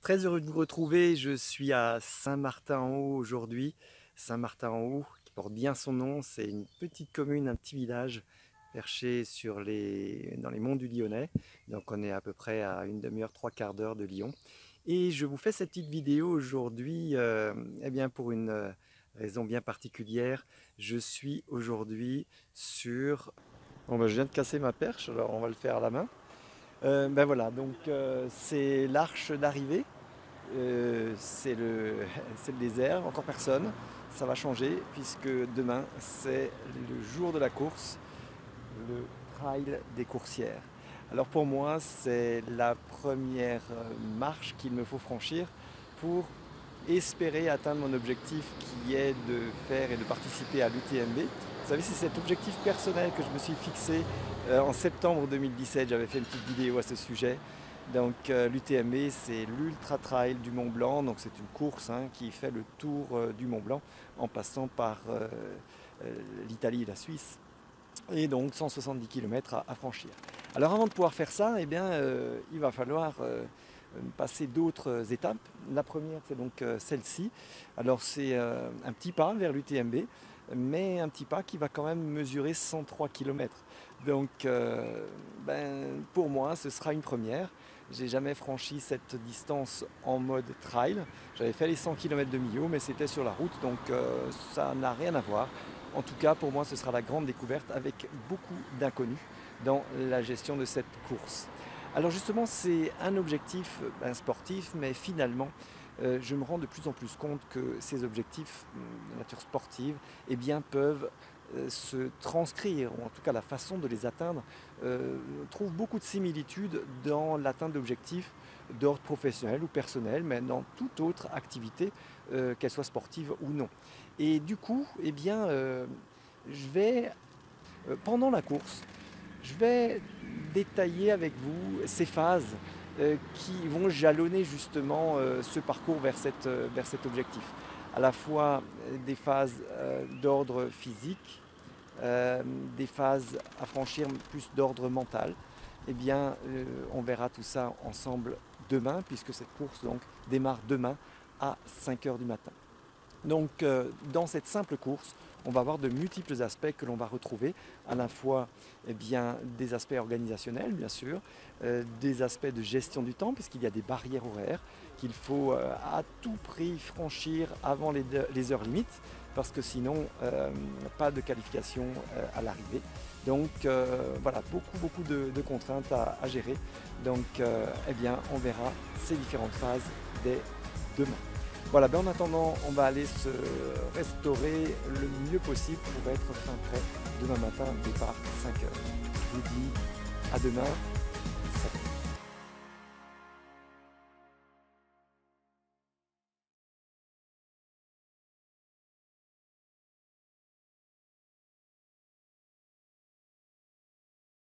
Très heureux de vous retrouver, je suis à Saint-Martin-en-Haut aujourd'hui. Saint-Martin-en-Haut, qui porte bien son nom, c'est une petite commune, un petit village perché dans les monts du Lyonnais. Donc on est à peu près à une demi-heure, trois quarts d'heure de Lyon. Et je vous fais cette petite vidéo aujourd'hui eh bien pour une raison bien particulière. Je suis aujourd'hui sur... Bon ben, je viens de casser ma perche, alors on va le faire à la main. Ben voilà, donc c'est l'arche d'arrivée. C'est le désert, encore personne. Ça va changer puisque demain c'est le jour de la course, le trail des coursières. Alors pour moi c'est la première marche qu'il me faut franchir pour espérer atteindre mon objectif qui est de faire et de participer à l'UTMB. Vous savez, c'est cet objectif personnel que je me suis fixé en septembre 2017. J'avais fait une petite vidéo à ce sujet. Donc l'UTMB, c'est l'Ultra Trail du Mont Blanc. Donc c'est une course qui fait le tour du Mont Blanc en passant par l'Italie et la Suisse. Et donc 170 km à franchir. Alors avant de pouvoir faire ça, eh bien, il va falloir passer d'autres étapes. La première, c'est donc celle-ci. Alors c'est un petit pas vers l'UTMB, mais un petit pas qui va quand même mesurer 103 km. Donc pour moi, ce sera une première. J'ai jamais franchi cette distance en mode trail. J'avais fait les 100 km de Millau, mais c'était sur la route, donc ça n'a rien à voir. En tout cas, pour moi, ce sera la grande découverte avec beaucoup d'inconnus dans la gestion de cette course. Alors justement, c'est un objectif sportif, mais finalement, je me rends de plus en plus compte que ces objectifs de nature sportive eh bien, peuvent se transcrire, ou en tout cas la façon de les atteindre, trouve beaucoup de similitudes dans l'atteinte d'objectifs d'ordre professionnel ou personnel, mais dans toute autre activité, qu'elle soit sportive ou non. Et du coup, eh bien, je vais, pendant la course, je vais détailler avec vous ces phases qui vont jalonner justement ce parcours vers cet objectif. À la fois des phases d'ordre physique, des phases à franchir plus d'ordre mental. Eh bien, on verra tout ça ensemble demain, puisque cette course donc, démarre demain à 5 heures du matin. Donc dans cette simple course, on va avoir de multiples aspects que l'on va retrouver, à la fois des aspects organisationnels bien sûr, des aspects de gestion du temps puisqu'il y a des barrières horaires qu'il faut à tout prix franchir avant les heures limites parce que sinon pas de qualification à l'arrivée. Donc voilà, beaucoup de contraintes à gérer. Donc on verra ces différentes phases dès demain. Voilà, en attendant, on va aller se restaurer le mieux possible pour être fin prêt demain matin, départ 5 heures. Je vous dis à demain.